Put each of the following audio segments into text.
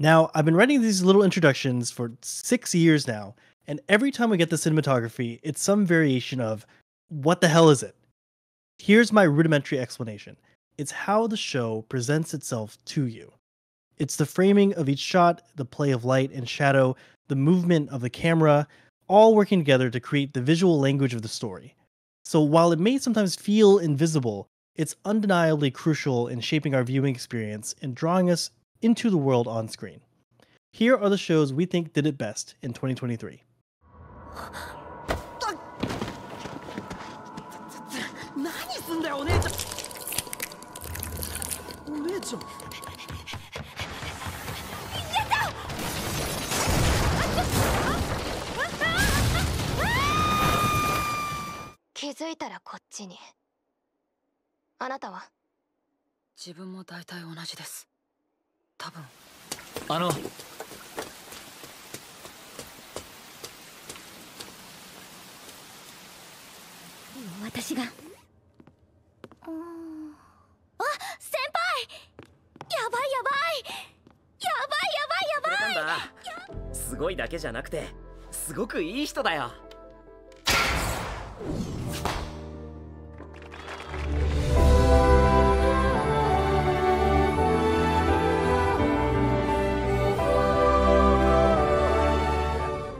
Now, I've been writing these little introductions for 6 years now, and every time we get the cinematography, it's some variation of what the hell is it? Here's my rudimentary explanation it's how the show presents itself to you. It's the framing of each shot, the play of light and shadow, the movement of the camera, all working together to create the visual language of the story. So while it may sometimes feel invisible, it's undeniably crucial in shaping our viewing experience and drawing us into the world on screen. Here are the shows we think did it best in 2023. 何すんだよお姉ちゃん。お姉ちゃん。気づいたらこっちに。あなたは？自分も大体同じです。多分。私が。あ、先輩！やばいやばい！やばいやばいやばい！なんだ。すごいだけじゃなくて、すごくいい人だよ。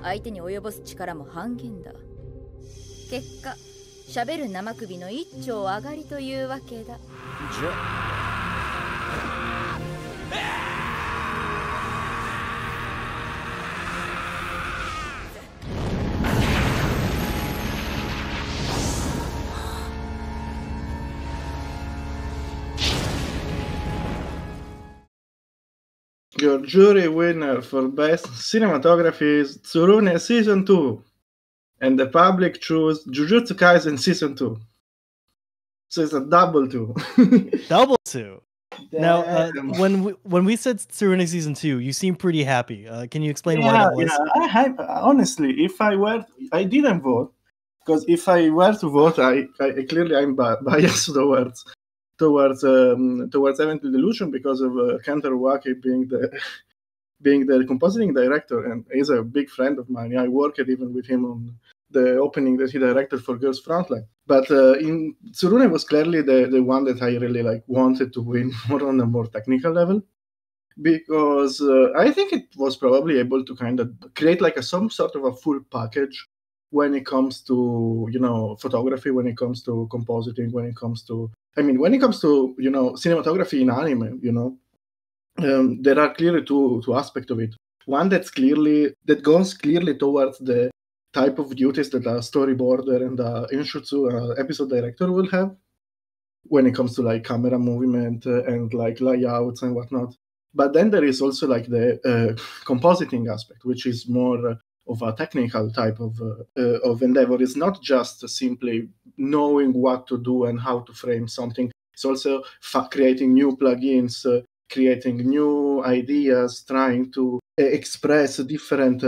相手に及ぼす力も半減だ。結果、喋る生首の一丁上がりというわけだ。じゃ。Your jury winner for Best Cinematography is Tsurune Season 2, and the public chose Jujutsu Kaisen Season 2. So it's a double 2. Double 2. Now, when we said Tsurune Season 2, you seem pretty happy. Can you explain why that was? Yeah, honestly, I didn't vote, because if I were to vote, I clearly I'm biased towards Elemental Delusion because of Kentaro Waki being the compositing director, and he's a big friend of mine. I worked even with him on the opening that he directed for Girls Frontline. But in Tsurune was clearly the one that I really wanted to win more on a more technical level, because I think it was probably able to kind of create some sort of a full package when it comes to photography, when it comes to compositing, when it comes to cinematography in anime, there are clearly two aspects of it. One that goes clearly towards the type of duties that a storyboarder and a Inshutsu episode director will have when it comes to camera movement and layouts and whatnot. But then there is also the compositing aspect, which is more of a technical type of endeavor. It's not just simply knowing what to do and how to frame something. It's also creating new plugins, creating new ideas, trying to express different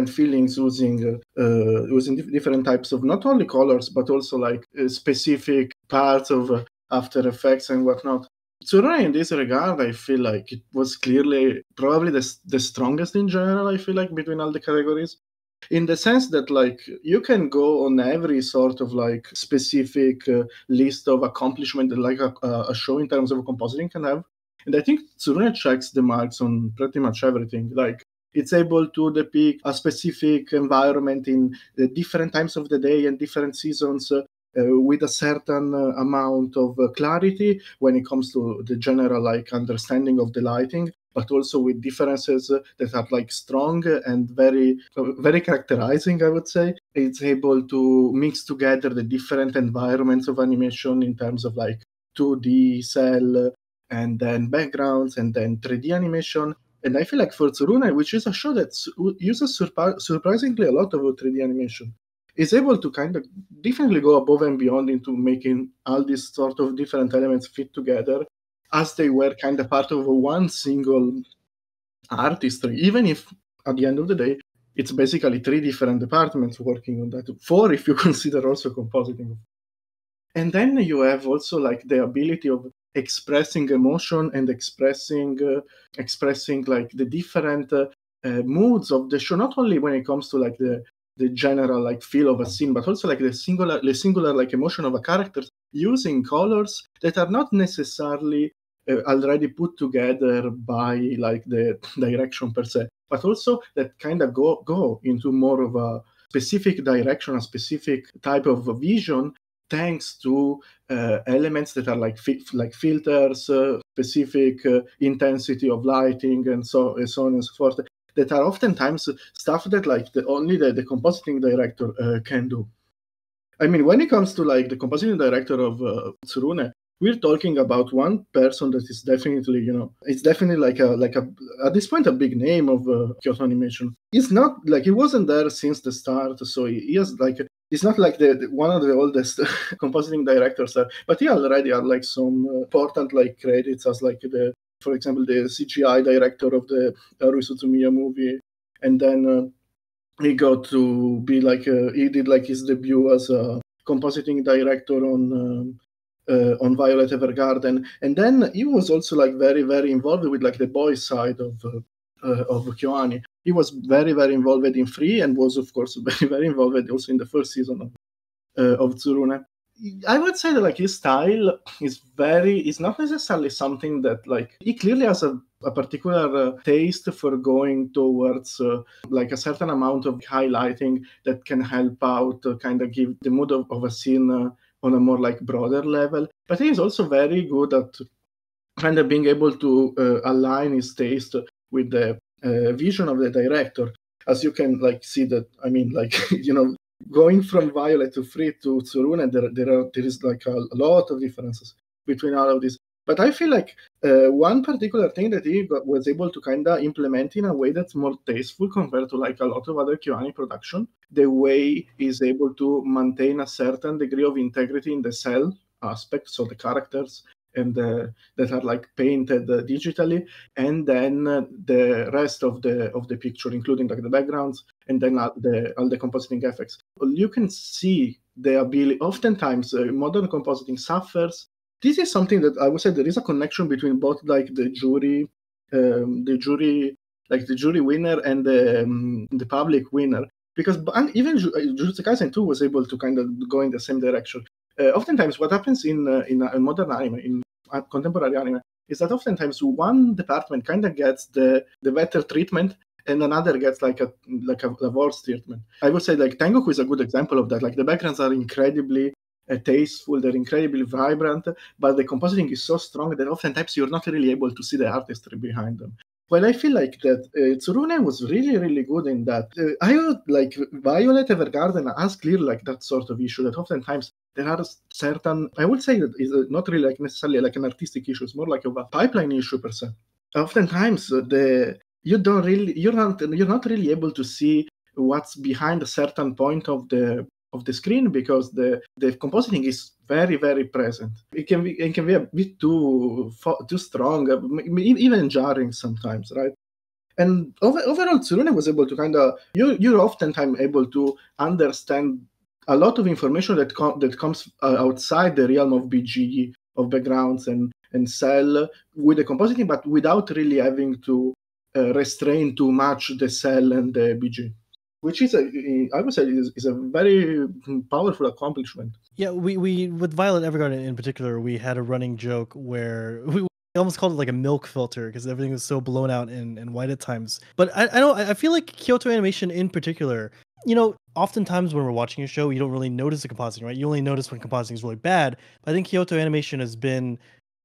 feelings using different types of not only colors but also specific parts of After Effects and whatnot. Tsurune, in this regard, I feel like it was clearly probably the strongest in general, I feel like, between all the categories. In the sense that you can go on every sort of specific list of accomplishment that a show in terms of compositing can have. And I think Tsurune checks the marks on pretty much everything. It's able to depict a specific environment in the different times of the day and different seasons with a certain amount of clarity when it comes to the general understanding of the lighting, but also with differences that are strong and very, very characterizing, I would say. It's able to mix together the different environments of animation in terms of 2D, cell, and then backgrounds, and then 3D animation. And I feel like for Tsurune, which is a show that uses surprisingly a lot of 3D animation, is able to kind of definitely go above and beyond into making all these sort of different elements fit together as they were kind of part of one single artistry, even if at the end of the day, it's basically 3 different departments working on that, 4 if you consider also compositing. And then you have also the ability of expressing emotion and expressing like the different moods of the show, not only when it comes to like the general like feel of a scene, but also like the singular like emotion of a character, using colors that are not necessarily already put together by like the direction per se, but also that kind of go into more of a specific direction, a specific type of vision, thanks to elements that are like like filters, specific intensity of lighting, and so on and so forth, that are oftentimes stuff that like only the compositing director can do. I mean, when it comes to like the compositing director of Tsurune, we're talking about one person that is definitely, it's definitely like a at this point a big name of Kyoto Animation. He's not like he wasn't there since the start, so he has like he's not like the one of the oldest compositing directors there, but he already had like some important like credits as like for example, the CGI director of the Haruhi Suzumiya movie, and then he got to be like he did like his debut as a compositing director on Violet Evergarden, and then he was also like very involved with like the boys side of Kyoani. He was very involved in Free, and was of course very involved also in the first season of Tsurune. I would say that like his style is not necessarily something that like he clearly has a particular taste for going towards like a certain amount of highlighting that can help out kind of give the mood of a scene on a more like broader level. But he is also very good at kind of being able to align his taste with the vision of the director. As you can like see that, I mean, like going from Violet to Free to Tsurune, there is like a lot of differences between all of these. But I feel like one particular thing that he was able to kind of implement in a way that's more tasteful compared to like a lot of other Kyoani production, the way he's able to maintain a certain degree of integrity in the cell aspect, so the characters and that are like painted digitally, and then the rest of the picture, including like the backgrounds and then all the compositing effects. You can see the ability. Oftentimes, modern compositing suffers. This is something that I would say there is a connection between both like the jury, like the jury winner and the public winner, because even Jujutsu Kaisen 2 was able to kind of go in the same direction. Oftentimes, what happens in modern anime, in contemporary anime, is that oftentimes one department kind of gets the better treatment, and another gets like a worse treatment. I would say like Tengoku is a good example of that. Like the backgrounds are incredibly tasteful, they're incredibly vibrant, but the compositing is so strong that oftentimes you're not really able to see the artistry behind them. Well, I feel like that Tsurune was really good in that. I would like Violet Evergarden has clearly like that sort of issue that oftentimes there are certain, I would say that is not really like necessarily like an artistic issue, it's more like a pipeline issue per se. Oftentimes you're not really able to see what's behind a certain point of the screen, because the compositing is very present. It can be a bit too strong, even jarring sometimes, right? And overall, Tsurune was able to kind of you're oftentimes able to understand a lot of information that comes outside the realm of BG, of backgrounds and cell with the compositing, but without really having to restrain too much the cell and the BG, which is I would say is a very powerful accomplishment. Yeah, we with Violet Evergarden in particular, we had a running joke where we almost called it like a milk filter because everything was so blown out and white at times. But I feel like Kyoto Animation in particular, oftentimes when we're watching a show, you don't really notice the compositing, right? You only notice when compositing is really bad. But I think Kyoto Animation has been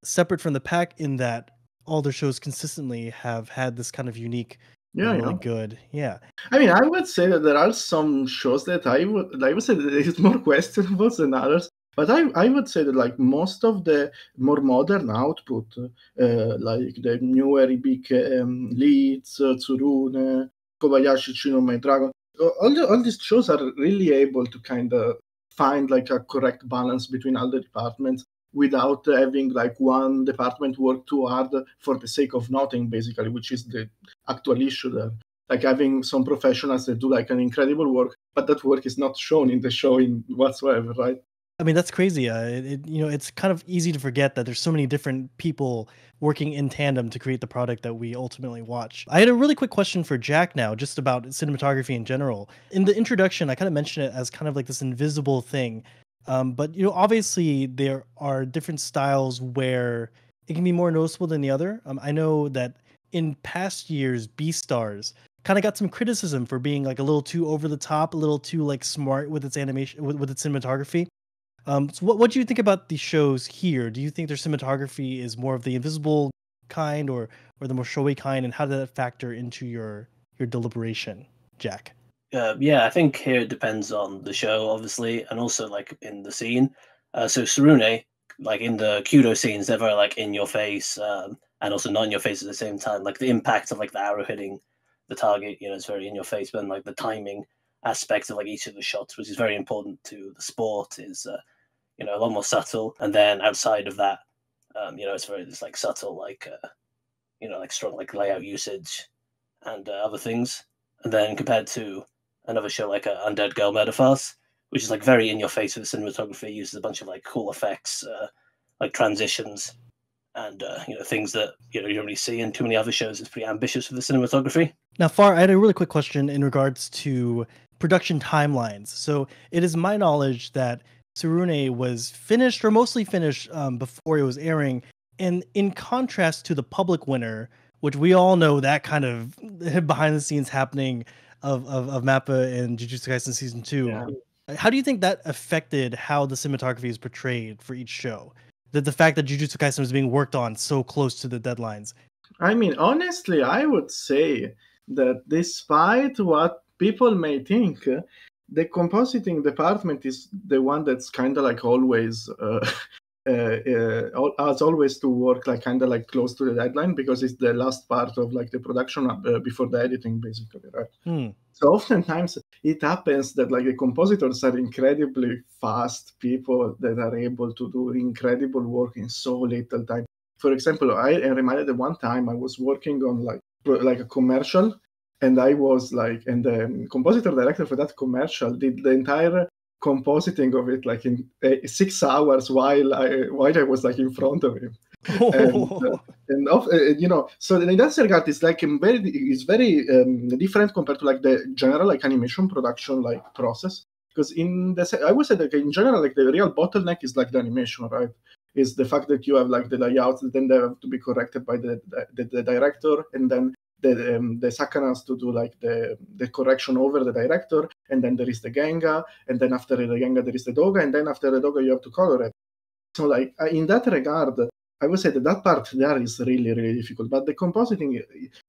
separate from the pack in that all their shows consistently have had this kind of unique, really good. Yeah. I mean, I would say that there are some shows that I would say that it's more questionable than others. But I would say that like most of the more modern output, like the newer Ibike, Leeds, Tsurune, Kobayashi, Shinome, Dragon, all these shows are really able to kind of find like a correct balance between all the departments without having like one department work too hard for the sake of nothing, basically, which is the actual issue there. Like having some professionals that do like an incredible work, but that work is not shown in the show in whatsoever, right? I mean, that's crazy. It's kind of easy to forget that there's so many different people working in tandem to create the product that we ultimately watch. I had a really quick question for Jack now, just about cinematography in general. In the introduction, I kind of mentioned it as kind of like this invisible thing. But obviously there are different styles where it can be more noticeable than the other. I know that in past years, B stars kind of got some criticism for being like a little too over the top, a little too like smart with its animation, with its cinematography. So what do you think about the shows here? Do you think their cinematography is more of the invisible kind, or the more showy kind, and how does that factor into your deliberation, Jack? Yeah, I think here it depends on the show, obviously, and also like in the scene. So Sarune, like in the Kudo scenes, they're very like in your face, and also not in your face at the same time. Like the impact of like the arrow hitting the target, it's very in your face. But then, like the timing aspect of like each of the shots, which is very important to the sport, is a lot more subtle. And then outside of that, it's like subtle, like strong like layout usage and other things. And then compared to another show like Undead Girl Metaphors, which is like very in your face with the cinematography, uses a bunch of like cool effects, like transitions and things that you don't really see in too many other shows. It's pretty ambitious with the cinematography. Now, Far, I had a really quick question in regards to production timelines. So it is my knowledge that Tsurune was finished or mostly finished before it was airing. And in contrast to the public winner, which we all know that kind of behind the scenes happening of Mappa and Jujutsu Kaisen season 2. Yeah. How do you think that affected how the cinematography is portrayed for each show? The fact that Jujutsu Kaisen was being worked on so close to the deadlines. I mean, honestly, I would say that despite what people may think, the compositing department is the one that's kind of like always has always to work like kind of like close to the deadline because it's the last part of like the production before the editing, basically, right? Hmm. So oftentimes it happens that like the compositors are incredibly fast people that are able to do incredible work in so little time. For example, I am reminded that one time I was working on like a commercial, and I was like, and the compositor director for that commercial did the entire compositing of it like in 6 hours while I was like in front of him. So in that regard it's like it's very different compared to like the general like animation production like process, because I would say that in general like the real bottleneck is like the animation, right? Is the fact that you have like the layouts that then they have to be corrected by the director, and then the Sakanas to do like the correction over the director, and then there is the Genga, and then after the Genga there is the Doga, and then after the Doga you have to color it. So like in that regard, I would say that part there is really, really difficult. But the compositing,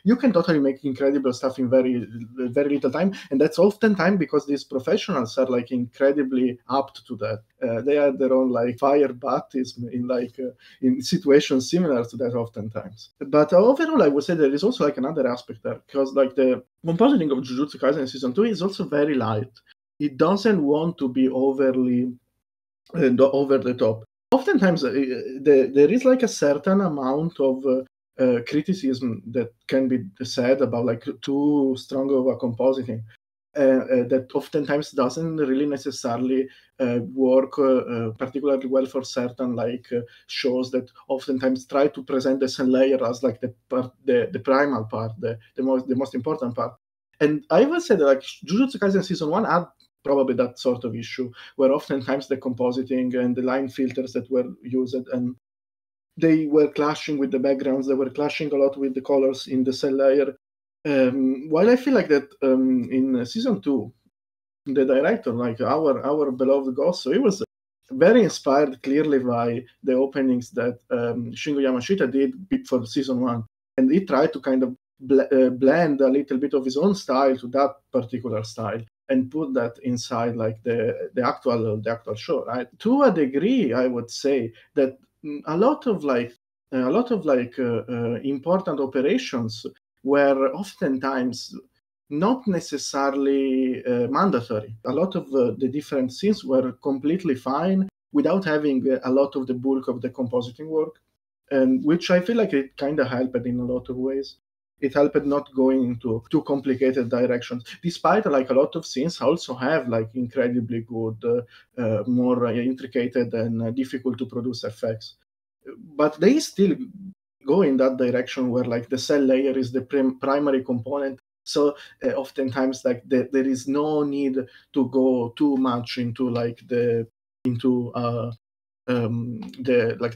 you can totally make incredible stuff in very, very little time, and that's oftentimes because these professionals are like incredibly apt to that. They have their own like fire baptism in situations similar to that oftentimes. But overall, I would say there is also like another aspect there, because like the compositing of Jujutsu Kaisen season 2 is also very light. It doesn't want to be overly over the top. Oftentimes, there is like a certain amount of criticism that can be said about like too strong of a compositing. That oftentimes doesn't really necessarily work particularly well for certain shows that oftentimes try to present the same layer as like the primal part, the most important part. And I would say that like Jujutsu Kaisen season 1 had probably that sort of issue, where oftentimes the compositing and the line filters that were used, and they were clashing with the backgrounds, they were clashing a lot with the colors in the cell layer. While I feel like that in season 2, the director, like our beloved Ghost, so he was very inspired clearly by the openings that Shingo Yamashita did for season 1, and he tried to kind of blend a little bit of his own style to that particular style and put that inside like the actual show, right? To a degree, I would say that a lot of important operations were oftentimes not necessarily mandatory. A lot of the different scenes were completely fine without having a lot of the bulk of the compositing work, and which I feel like it kind of helped in a lot of ways. it helped not going into too complicated directions. Despite like a lot of scenes also have like incredibly good, more intricate and difficult to produce effects, but they still go in that direction where like the cell layer is the primary component. So oftentimes like there is no need to go too much into like the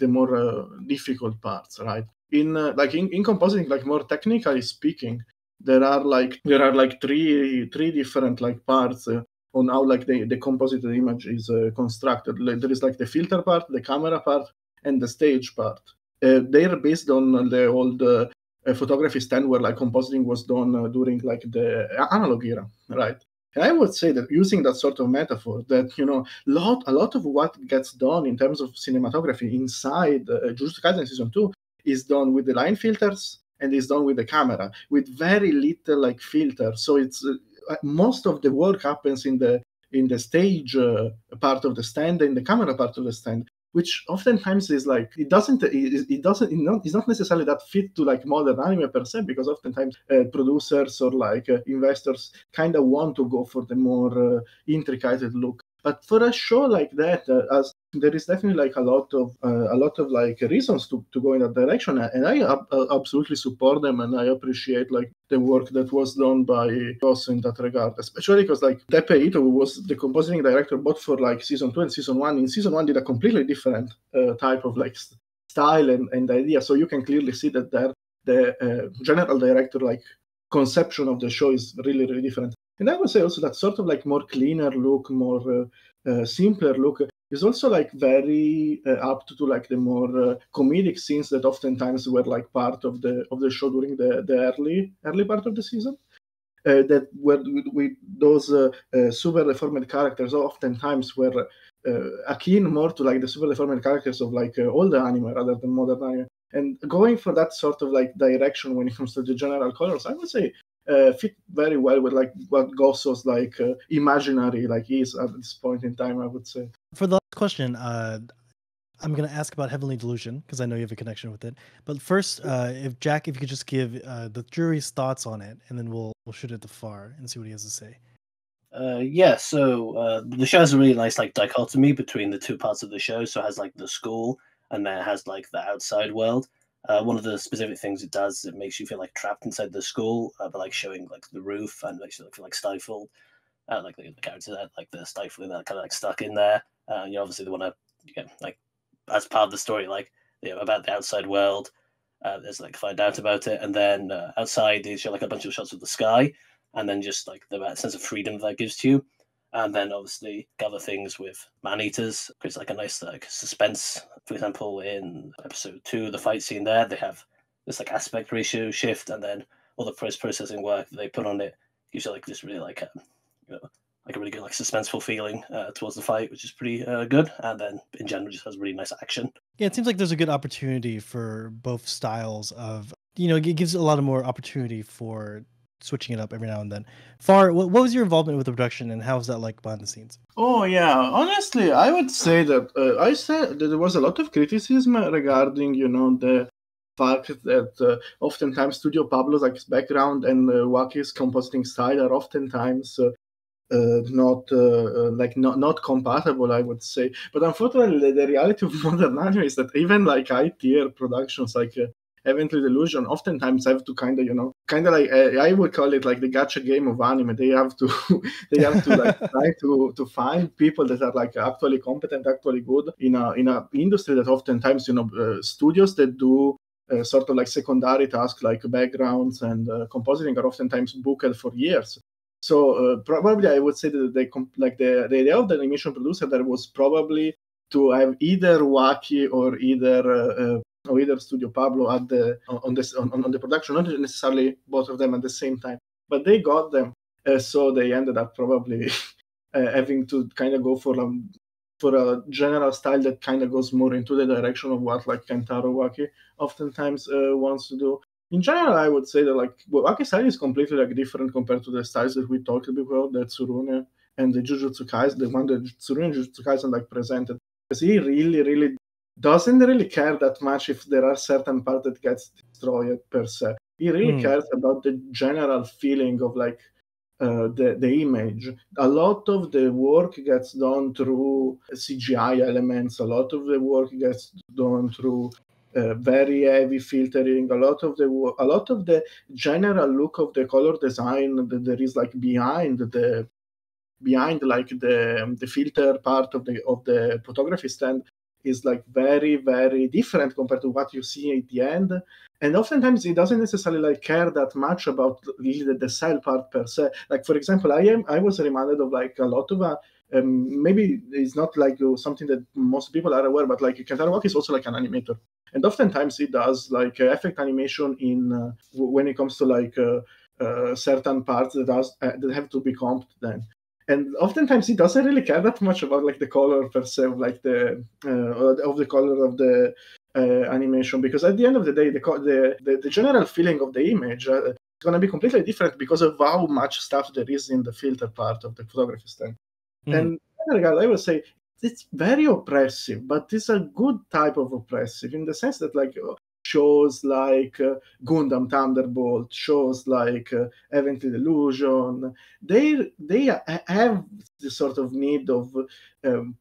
more difficult parts, right? In compositing, like more technically speaking, there are like three different like parts on how like the composited image is constructed. Like, there is like the filter part, the camera part, and the stage part. They are based on the old photography stand where like compositing was done during like the analog era, right? And I would say that using that sort of metaphor, that a lot of what gets done in terms of cinematography inside Jujutsu Kaisen season 2 is done with the line filters and is done with the camera with very little like filter. So it's most of the work happens in the stage part of the stand and the camera part of the stand, which oftentimes is like it's not necessarily that fit to like modern anime per se, because oftentimes producers or like investors kind of want to go for the more intricate look. But for a show like that, as there is definitely like a lot of like reasons to go in that direction, and I absolutely support them, and I appreciate like the work that was done by us in that regard, especially because like Tepe Ito was the compositing director both for like season 2 and season 1. In season 1 did a completely different type of like style and idea, so you can clearly see that there the general director like conception of the show is really, really different. And I would say also that sort of like more cleaner look, more simpler look is also like very apt to like the more comedic scenes that oftentimes were like part of the show during the early part of the season. That were with those super deformed characters oftentimes were akin more to like the super deformed characters of like all the anime rather than modern anime. And going for that sort of like direction when it comes to the general colors, I would say fit very well with like what Gosso's like imaginary like is at this point in time, I would say. For the last question, I'm going to ask about Heavenly Delusion because I know you have a connection with it. But first, if you could just give the jury's thoughts on it, and then we'll shoot it to Far and see what he has to say. So the show has a really nice like dichotomy between the two parts of the show. So it has like the school, and then it has like the outside world. One of the specific things it does, it makes you feel like trapped inside the school, but like showing like the roof and makes you feel like stifled. Like the characters that like they're stifling, they're kind of like stuck in there. Obviously they want to, like as part of the story, like about the outside world. There's like find out about it, and then outside they show like a bunch of shots of the sky, and then just like the sense of freedom that gives to you. And then obviously gather things with man eaters. It's like a nice like suspense. For example, in episode 2, the fight scene there, they have this like aspect ratio shift, and then all the post processing work that they put on it gives you like this really like like a really good like suspenseful feeling towards the fight, which is pretty good. And then in general, just has really nice action. Yeah, it seems like there's a good opportunity for both styles of, it gives a lot of more opportunity for switching it up every now and then. Far, what was your involvement with the production, and how was that like behind the scenes? Oh yeah, honestly, I would say that I said that there was a lot of criticism regarding, the fact that oftentimes Studio Pablo's like background and Waki's compositing style are oftentimes not compatible, I would say. But unfortunately, the reality of modern anime is that even like high tier productions like Heavenly Delusion oftentimes have to kind of like I would call it like the gacha game of anime. They have to like try to find people that are like actually competent, actually good in a industry that oftentimes studios that do sort of like secondary tasks like backgrounds and compositing are oftentimes booked for years. So probably I would say that the idea of the animation producer there was probably to have either Waki or either Studio Pablo at on the production, not necessarily both of them at the same time, but they got them, so they ended up probably having to kind of go for a general style that kind of goes more into the direction of what like Kentaro Waki oftentimes wants to do. In general, I would say that like Waki's style is completely like different compared to the styles that we talked before, the Tsurune and the Jujutsu Kaisen, the one that Tsurune and Jujutsu Kaisen like presented, because he really, really doesn't really care that much if there are certain parts that gets destroyed per se. He really cares about the general feeling of like the image. A lot of the work gets done through CGI elements. A lot of the work gets done through very heavy filtering. A lot of the general look of the color design that there is like behind like the filter part of the photography stand is like very very different compared to what you see at the end. And oftentimes it doesn't necessarily like care that much about really the cell part per se. Like for example, I was reminded of like a lot of maybe it's not like something that most people are aware, but like Kentaro Waki is also like an animator, and oftentimes he does like effect animation in when it comes to like certain parts that have to be comped then. And oftentimes he doesn't really care that much about like the color per se of like the color of the animation, because at the end of the day the general feeling of the image is going to be completely different because of how much stuff there is in the filter part of the photography stand. And in that regard, I would say it's very oppressive, but it's a good type of oppressive in the sense that like shows like Gundam Thunderbolt, shows like Heavenly Delusion, they have this sort of need of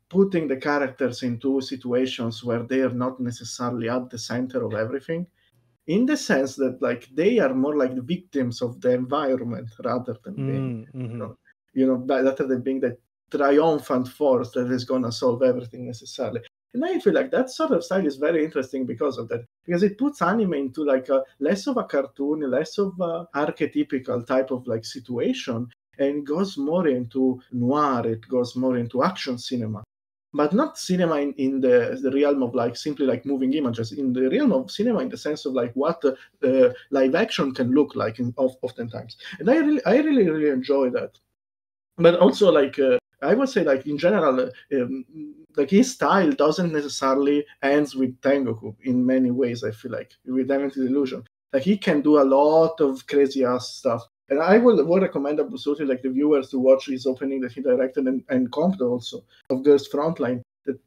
putting the characters into situations where they are not necessarily at the center of everything, in the sense that like they are more like the victims of the environment rather than being rather than being the triumphant force that is going to solve everything necessarily. And I feel like that sort of style is very interesting because of that, because it puts anime into like a less of a cartoon, less of a archetypical type of like situation, and goes more into noir. It goes more into action cinema, but not cinema in the realm of like simply like moving images, in the realm of cinema in the sense of like what live action can look like oftentimes. And I really enjoy that. But also like I would say like in general like his style doesn't necessarily ends with Tengoku in many ways. I feel like with Heavenly Illusion, like he can do a lot of crazy ass stuff. And I would recommend absolutely like the viewers to watch his opening that he directed and comped also of Girls Frontline.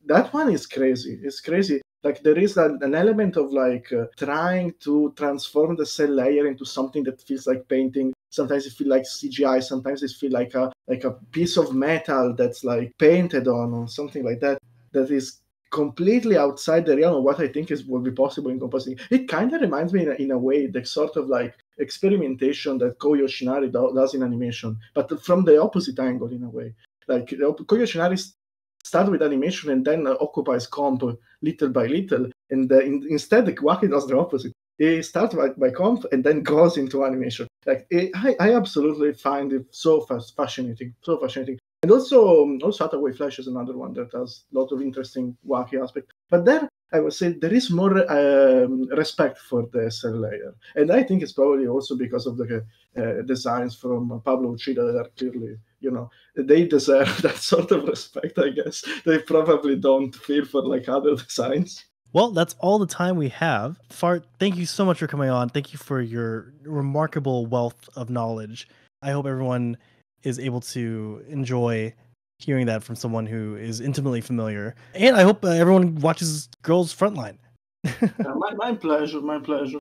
That one is crazy. It's crazy. Like there is an element of like trying to transform the cell layer into something that feels like painting. Sometimes it feels like CGI. Sometimes it feels like a piece of metal that's like painted on or something like that. That is completely outside the realm of what I think will be possible in compositing. It kind of reminds me in a way the sort of like experimentation that Ko Yoshinari does in animation, but from the opposite angle in a way. Like Ko Yoshinari starts with animation and then occupies comp little by little, and instead Waki does the opposite. He starts by comp and then goes into animation. Like I absolutely find it so fascinating, so fascinating. And also Hathaway Flash is another one that has a lot of interesting wacky aspects. But there, I would say there is more respect for the cell layer, and I think it's probably also because of the designs from Pablo Uchida that are clearly, they deserve that sort of respect. I guess they probably don't feel for like other designs. Well, that's all the time we have. Fart, thank you so much for coming on. Thank you for your remarkable wealth of knowledge. I hope everyone is able to enjoy hearing that from someone who is intimately familiar. And I hope everyone watches Girls Frontline. My pleasure. My pleasure.